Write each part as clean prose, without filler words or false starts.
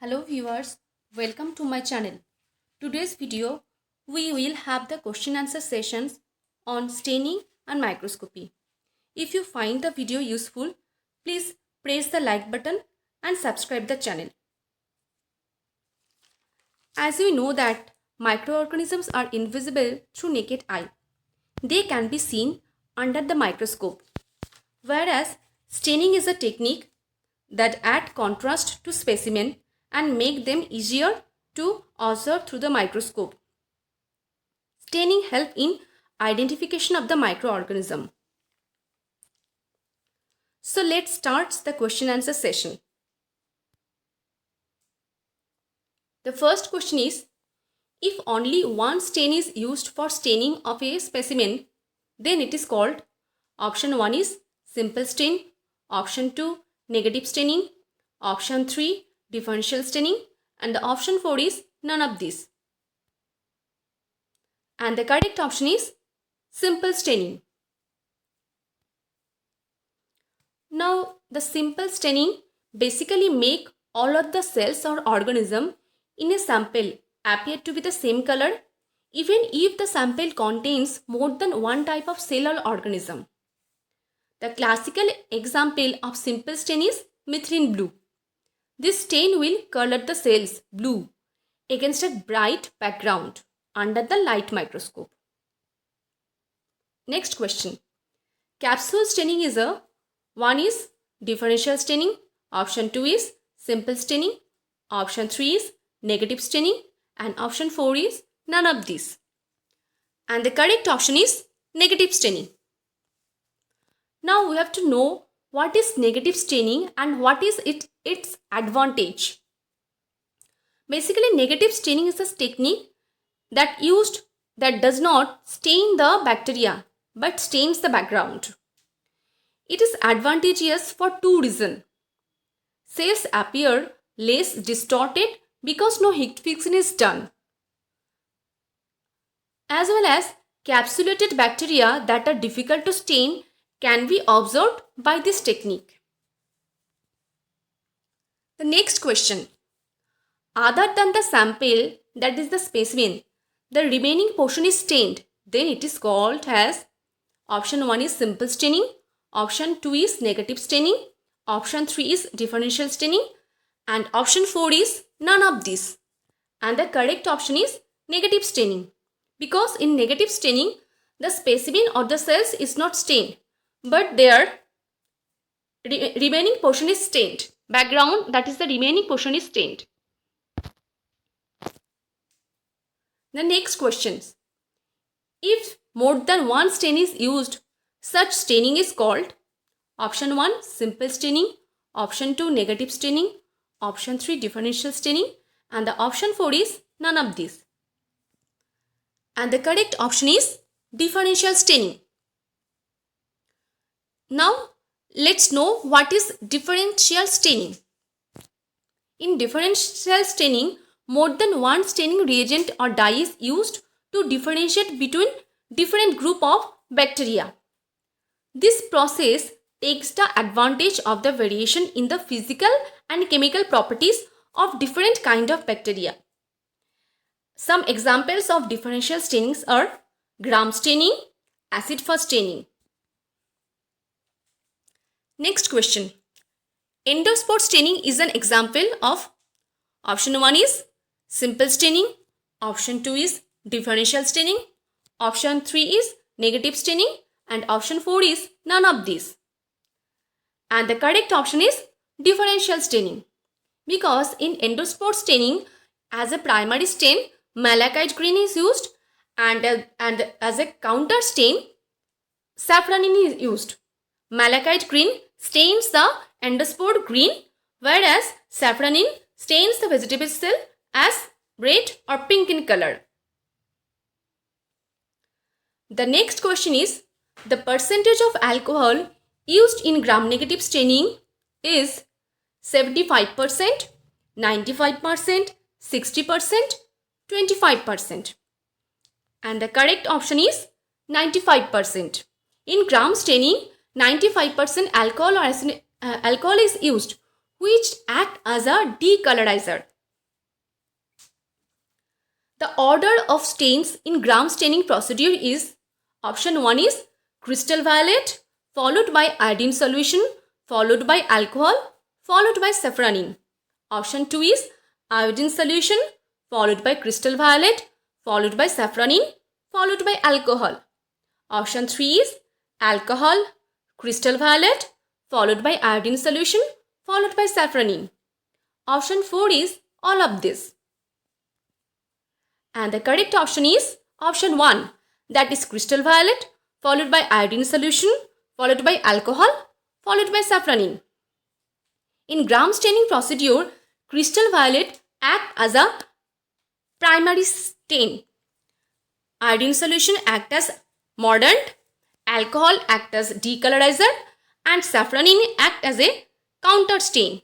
Hello viewers, welcome to my channel. Today's video we will have the question answer sessions on staining and microscopy. If you find the video useful, please press the like button and subscribe the channel. As we know that microorganisms are invisible through naked eye. They can be seen under the microscope. Whereas staining is a technique that adds contrast to specimen and make them easier to observe through the microscope. Staining helps in identification of the microorganism. So let's start the question answer session. The first question is, if only one stain is used for staining of a specimen, then it is called option 1 is simple stain, option 2 negative staining, option 3 differential staining, and the option 4 is none of these. And the correct option is simple staining. Now the simple staining basically make all of the cells or organism in a sample appear to be the same color even if the sample contains more than one type of cell or organism. The classical example of simple stain is methylene blue. This stain will color the cells blue against a bright background under the light microscope. Next question. Capsule staining is one is differential staining, option 2 is simple staining, option 3 is negative staining, and option 4 is none of these. And the correct option is negative staining. Now we have to know what is negative staining and what is its advantage. Basically, negative staining is a technique that does not stain the bacteria but stains the background. It is advantageous for two reasons. Cells appear less distorted because no heat fixing is done, as well as capsulated bacteria that are difficult to stain can be observed by this technique. The next question. Other than the sample, that is the specimen, the remaining portion is stained, then it is called as option 1 is simple staining, option 2 is negative staining, option 3 is differential staining, and option 4 is none of these. And the correct option is negative staining, because in negative staining the specimen or the cells is not stained but their remaining portion is stained. Background, that is the remaining portion, is stained. The next questions. If more than one stain is used, such staining is called option 1 simple staining, option 2 negative staining, option 3 differential staining, and the option 4 is none of these. And the correct option is differential staining. Now let's know what is differential staining. In differential staining, more than one staining reagent or dye is used to differentiate between different group of bacteria. This process takes the advantage of the variation in the physical and chemical properties of different kind of bacteria. Some examples of differential stainings are gram staining, acid fast staining. Next question. Endospore staining is an example of option 1 is simple staining, option 2 is differential staining, option 3 is negative staining, and option 4 is none of these. And the correct option is differential staining, because in endospore staining as a primary stain malachite green is used, and as a counter stain Safranine is used. Malachite green stains the endospore green, whereas Safranine stains the vegetable cell as red or pink in color. The next question is, the percentage of alcohol used in gram-negative staining is 75%, 95%, 60%, 25%. And the correct option is 95%. In gram staining, 95% alcohol is used, which act as a decolorizer. The order of stains in gram staining procedure is option 1 is crystal violet, followed by iodine solution, followed by alcohol, followed by safranine. Option 2 is iodine solution, followed by crystal violet, followed by safranine, followed by alcohol. Option 3 is alcohol, crystal violet, followed by iodine solution, followed by safranine. Option 4 is all of this. And the correct option is option 1, that is crystal violet, followed by iodine solution, followed by alcohol, followed by safranine. In gram staining procedure, crystal violet act as a primary stain. Iodine solution act as mordant, alcohol act as decolorizer, and safranine act as a counter stain.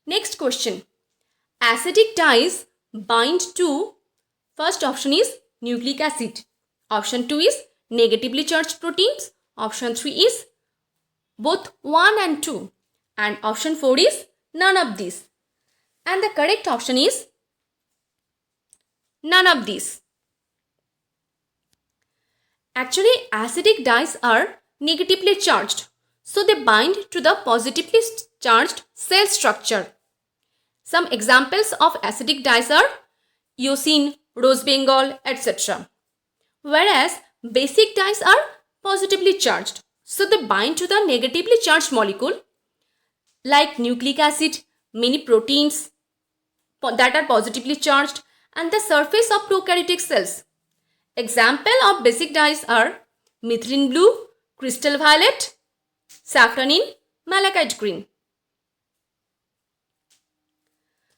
Next question. Acidic dyes bind to, first option is nucleic acid. Option 2 is negatively charged proteins. Option 3 is both 1 and 2. And option 4 is none of these. And the correct option is none of these. Actually, acidic dyes are negatively charged, so they bind to the positively charged cell structure. Some examples of acidic dyes are eosine, rose bengal, etc. Whereas basic dyes are positively charged, so they bind to the negatively charged molecule like nucleic acid, many proteins that are positively charged, and the surface of prokaryotic cells. Example of basic dyes are methylene blue, crystal violet, safranine, malachite green.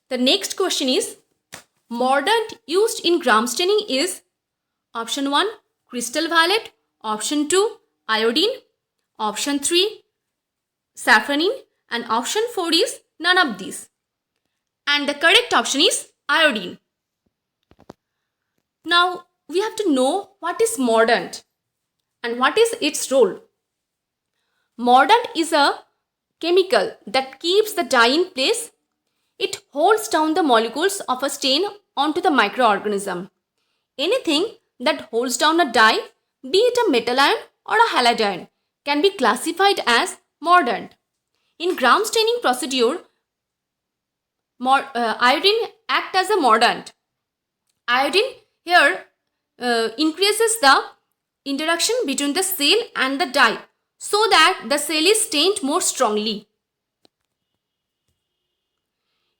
The next question is, mordant used in gram staining is option 1 crystal violet, option 2 iodine, option 3 safranine, and option 4 is none of these. And the correct option is iodine. Now we have to know what is mordant and what is its role. Mordant is a chemical that keeps the dye in place. It holds down the molecules of a stain onto the microorganism. Anything that holds down a dye, be it a metal ion or a halogen, can be classified as mordant. In gram staining procedure, iodine acts as a mordant. Iodine here increases the interaction between the cell and the dye so that the cell is stained more strongly.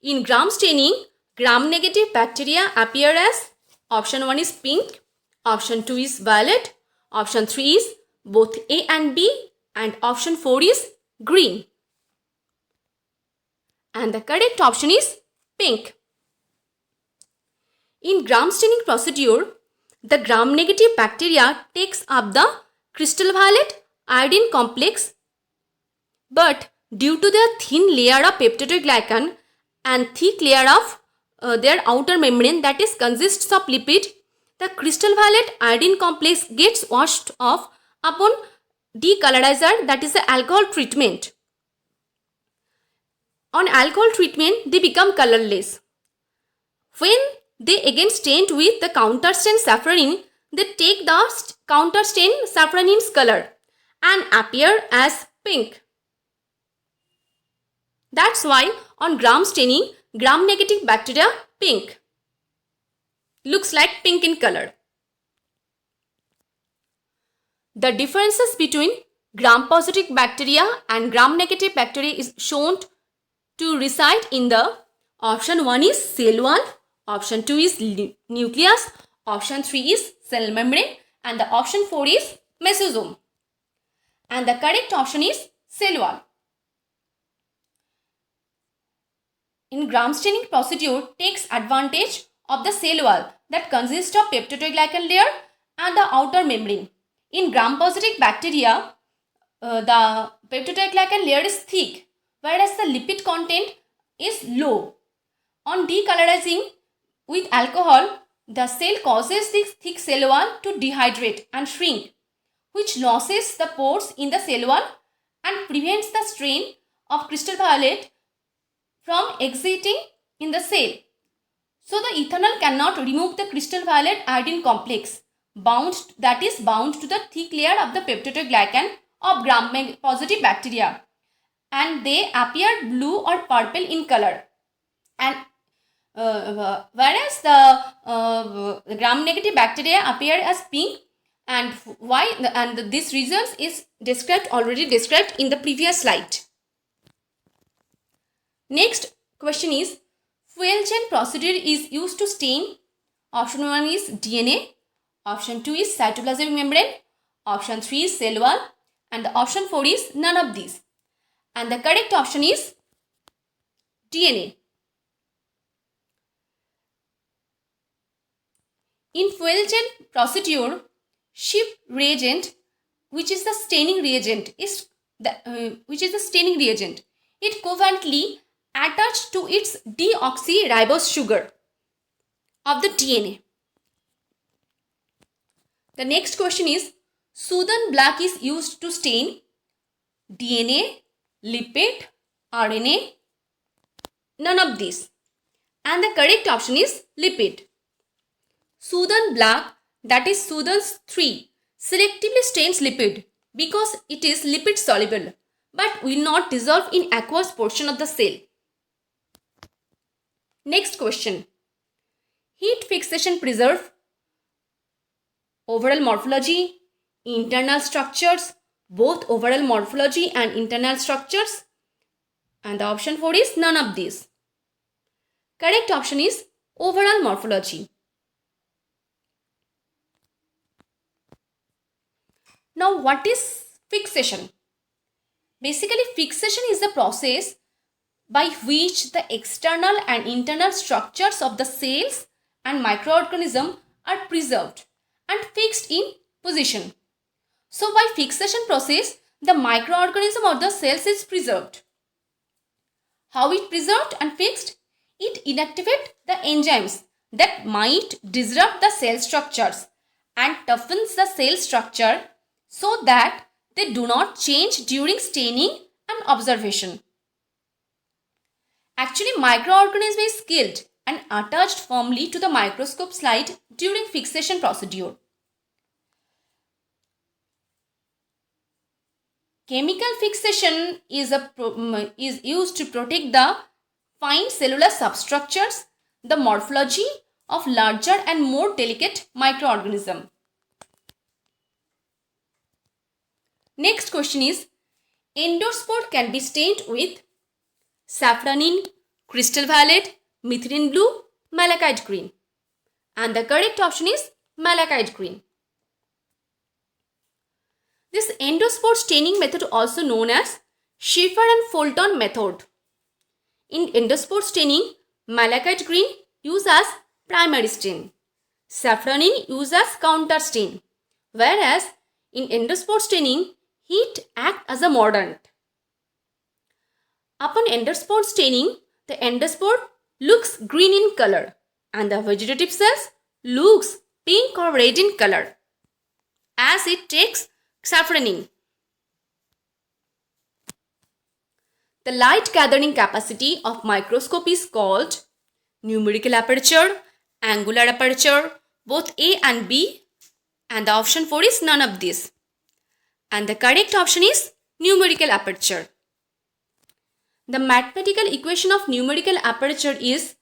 In gram staining, gram-negative bacteria appear as option 1 is pink, option 2 is violet, option 3 is both A and B, and option 4 is green. And the correct option is pink. In gram staining procedure, the gram-negative bacteria takes up the crystal violet iodine complex, but due to their thin layer of peptidoglycan and thick layer of their outer membrane that is consists of lipid, the crystal violet iodine complex gets washed off upon decolorizer, that is the alcohol treatment. On alcohol treatment, they become colorless. When they again stained with the counter stain safranine, they take the counter stain safranine's color and appear as pink. That's why on gram staining, gram-negative bacteria pink. Looks like pink in color. The differences between gram-positive bacteria and gram-negative bacteria is shown to reside in the option 1 is cell wall, option 2 is nucleus, option 3 is cell membrane, and the option 4 is mesosome. And the correct option is cell wall. In gram staining procedure takes advantage of the cell wall that consists of peptidoglycan layer and the outer membrane. In gram-positive bacteria, the peptidoglycan layer is thick, whereas the lipid content is low. On decolorizing with alcohol, the cell causes this thick cell wall to dehydrate and shrink, which losses the pores in the cell wall and prevents the stain of crystal violet from exiting in the cell. So the ethanol cannot remove the crystal violet iodine complex bound to the thick layer of the peptidoglycan of gram-positive bacteria, and they appear blue or purple in color. And whereas the gram-negative bacteria appear as pink, and why? And this reasons is already described in the previous slide. Next question is, Feulgen procedure is used to stain. Option 1 is DNA, option 2 is cytoplasmic membrane, option 3 is cell wall, and the option 4 is none of these. And the correct option is DNA. In Feulgen procedure, Schiff reagent, which is the staining reagent, it covalently attached to its deoxyribose sugar of the DNA. The next question is, Sudan black is used to stain DNA, lipid, RNA, none of these. And the correct option is lipid. Sudan black, that is Sudan's 3, selectively stains lipid because it is lipid soluble but will not dissolve in aqueous portion of the cell. Next question. Heat fixation preserve overall morphology, internal structures, both overall morphology and internal structures, and the option 4 is none of these. Correct option is overall morphology. Now, what is fixation? Basically, fixation is the process by which the external and internal structures of the cells and microorganisms are preserved and fixed in position. So, by fixation process, the microorganism or the cells is preserved. How it preserved and fixed? It inactivates the enzymes that might disrupt the cell structures and toughens the cell structure so that they do not change during staining and observation. Actually, microorganism is killed and attached firmly to the microscope slide during fixation procedure. Chemical fixation is used to protect the fine cellular substructures, the morphology of larger and more delicate microorganisms. Next question is, endospore can be stained with Safranine, crystal violet, methylene blue, malachite green. And the correct option is malachite green. This endospore staining method, also known as Schaefer and Fulton method. In endospore staining, malachite green used as primary stain. Safranine used as counter stain. Whereas in endospore staining, heat acts as a mordant. Upon endospore staining, the endospore looks green in color and the vegetative cells looks pink or red in color as it takes Safranine. The light gathering capacity of microscope is called numerical aperture, angular aperture, both A and B, and the option 4 is none of these. And the correct option is numerical aperture. The mathematical equation of numerical aperture is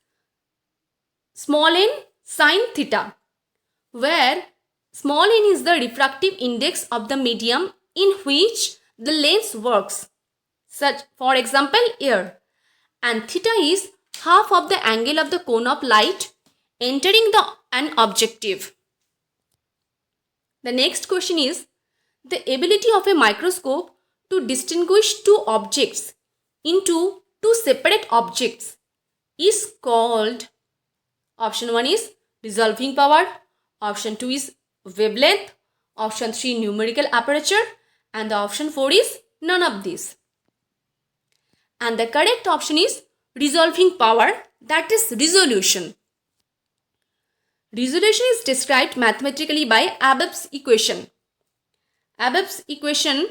small n sine theta, where small n is the refractive index of the medium in which the lens works, such for example air, and theta is half of the angle of the cone of light entering an objective. The next question is, the ability of a microscope to distinguish two objects into two separate objects is called, option 1 is resolving power, option 2 is wavelength, option 3 numerical aperture, and the option 4 is none of these. And the correct option is resolving power, that is resolution. Resolution is described mathematically by Abbe's equation. Abbe's equation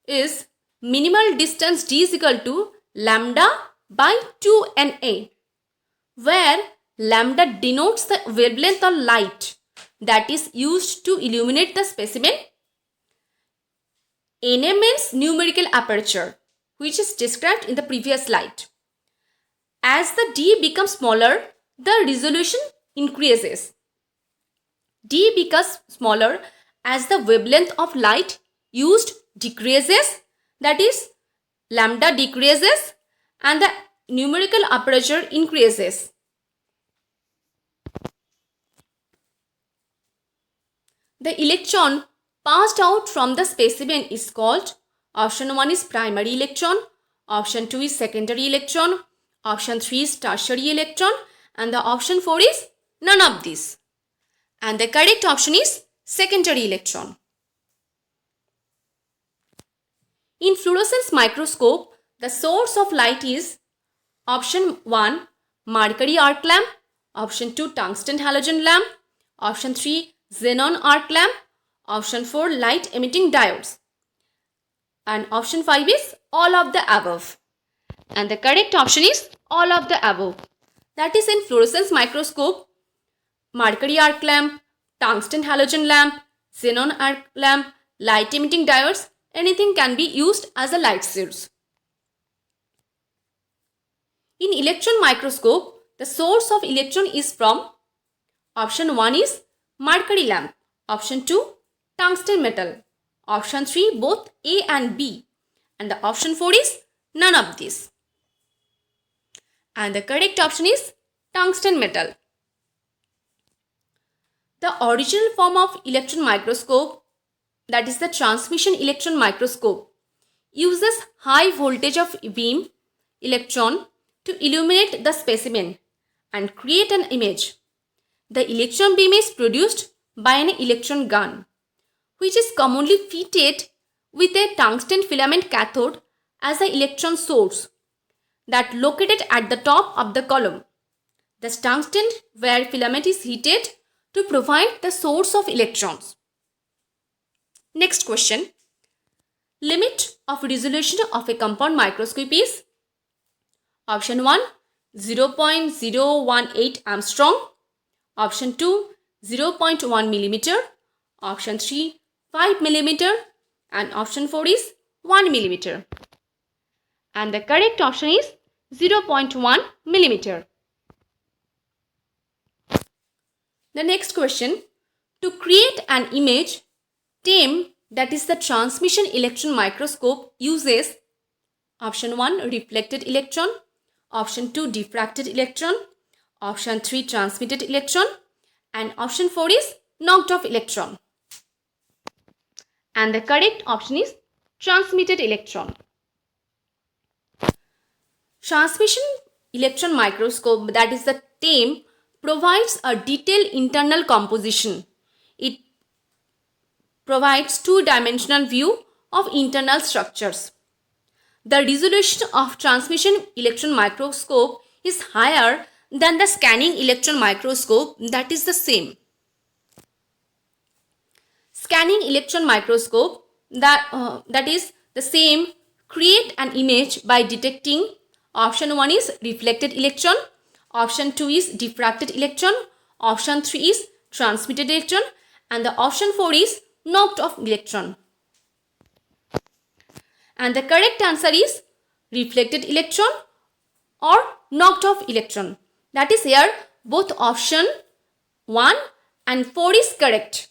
is minimal distance d is equal to lambda by 2na, where Lambda denotes the wavelength of light that is used to illuminate the specimen. Na means numerical aperture, which is described in the previous slide. As the d becomes smaller, the resolution increases. D becomes smaller as the wavelength of light used decreases, that is, lambda decreases and the numerical aperture increases. The electron passed out from the specimen is called, option 1 is primary electron, option 2 is secondary electron, option 3 is tertiary electron, and the option 4 is none of these. And the correct option is secondary electron. In fluorescence microscope, the source of light is option 1 Mercury arc lamp, option 2 tungsten halogen lamp, option 3 Xenon arc lamp, option 4 light emitting diodes, and option 5 is all of the above. And the correct option is all of the above. That is, in fluorescence microscope, Mercury arc lamp, tungsten halogen lamp, xenon arc lamp, light emitting diodes, anything can be used as a light source. In electron microscope, the source of electron is from option 1 is Mercury lamp, option 2 tungsten metal, option 3 both A and B, and the option 4 is none of these. And the correct option is tungsten metal. The original form of electron microscope, that is the transmission electron microscope, uses high voltage of beam electron to illuminate the specimen and create an image. The electron beam is produced by an electron gun, which is commonly fitted with a tungsten filament cathode as the electron source that located at the top of the column. The tungsten wire filament is heated to provide the source of electrons. Next question. Limit of resolution of a compound microscope is option 1 0.018 angstrom, option 2 0.1 millimeter, option 3 5 millimeter, and option 4 is 1 millimeter. And the correct option is 0.1 millimeter. The next question. To create an image, TEM, that is the transmission electron microscope, uses option 1 reflected electron, option 2 diffracted electron, option 3 transmitted electron, and option 4 is knocked off electron. And the correct option is transmitted electron. Transmission electron microscope, that is the TEM, provides a detailed internal composition. It provides two-dimensional view of internal structures. The resolution of transmission electron microscope is higher than the scanning electron microscope, that is the same. Scanning electron microscope, that is the same, create an image by detecting option 1 is reflected electron, option 2 is diffracted electron, option 3 is transmitted electron, and the option 4 is knocked off electron. And the correct answer is reflected electron or knocked off electron. That is, here both option 1 and 4 is correct.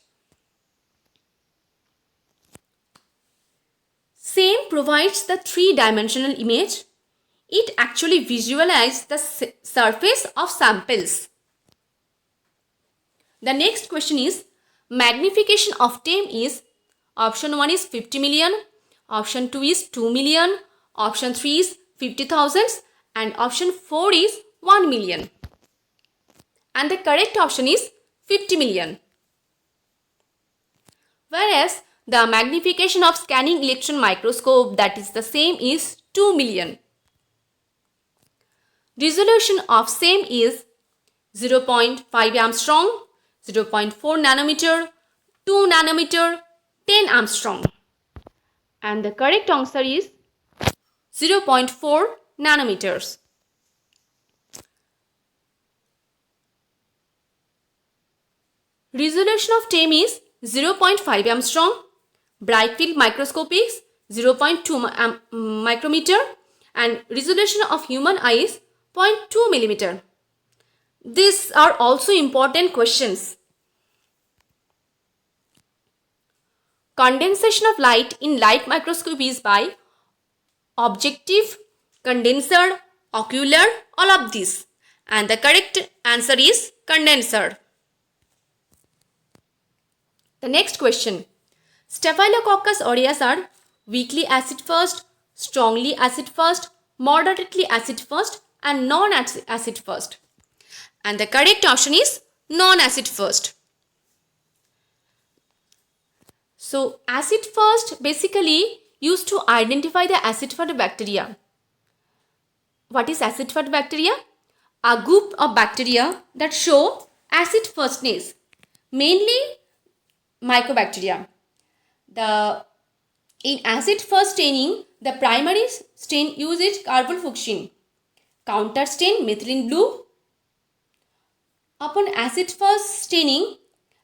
SAME provides the three-dimensional image. It actually visualizes the surface of samples. The next question is, magnification of TEM is option 1 is 50 million, option 2 is 2 million, option 3 is 50,000, and option 4 is 1 million. And the correct option is 50 million. Whereas the magnification of scanning electron microscope, that is the same, is 2 million. Resolution of SAME is 0.5 angstrom, 0.4 nanometer, 2 nanometer, 10 angstrom. And the correct answer is 0.4 nanometers. Resolution of TEM is 0.5 angstrom. Bright field microscopy is 0.2 micrometer. And resolution of human eye is 0.2 millimeter. These are also important questions. Condensation of light in light microscopy is by objective, condenser, ocular, all of these. And the correct answer is condenser. The next question. Staphylococcus aureus are weakly acid first, strongly acid first, moderately acid first, and non-acid first. And the correct option is non-acid first. So, acid first basically used to identify the acid first bacteria. What is acid first bacteria? A group of bacteria that show acid firstness, mainly mycobacteria. In acid first staining, the primary stain uses carbofluorescence. Counter stain methylene blue. Upon acid first staining,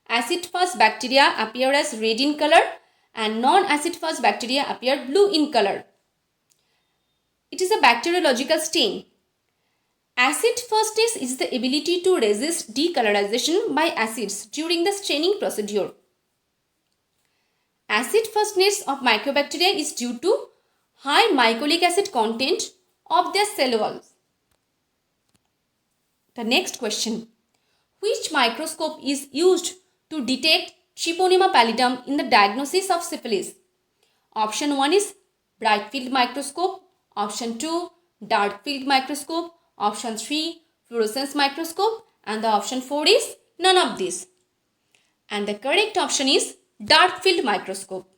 acid first bacteria appear as red in color and non-acid first bacteria appear blue in color. It is a bacteriological stain. Acid firstness is the ability to resist decolorization by acids during the staining procedure. Acid firstness of mycobacteria is due to high mycolic acid content of their cell walls. The next question. Which microscope is used to detect Treponema pallidum in the diagnosis of syphilis? Option 1 is bright field microscope. Option 2, dark field microscope. Option 3, fluorescence microscope. And the option 4 is none of these. And the correct option is dark field microscope.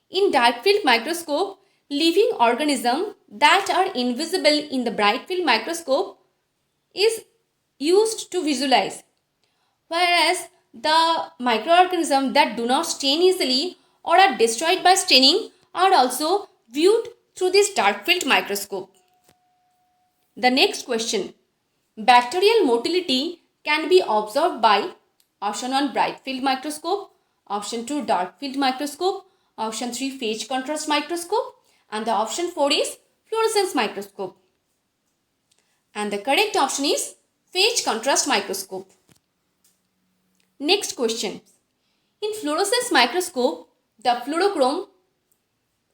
In dark field microscope, living organisms that are invisible in the bright field microscope is used to visualize, whereas the microorganisms that do not stain easily or are destroyed by staining are also viewed through this dark field microscope. The next question. Bacterial motility can be observed by option 1 bright field microscope, option 2 dark field microscope, option 3 phase contrast microscope, and the option 4 is fluorescence microscope. And the correct option is phase contrast microscope. Next question. In fluorescence microscope, the fluorochrome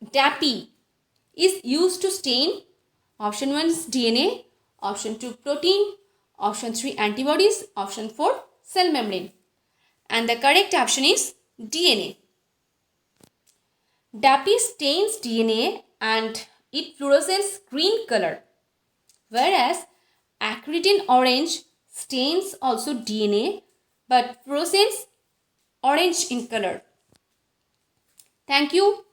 DAPI is used to stain option 1 is DNA, option 2 protein, option 3 antibodies, option 4 cell membrane. And the correct option is DNA. DAPI stains DNA and it fluoresces green color, whereas acridine orange stains also DNA but fluoresces orange in color. Thank you.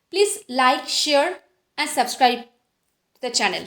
Please like, share and subscribe to the channel.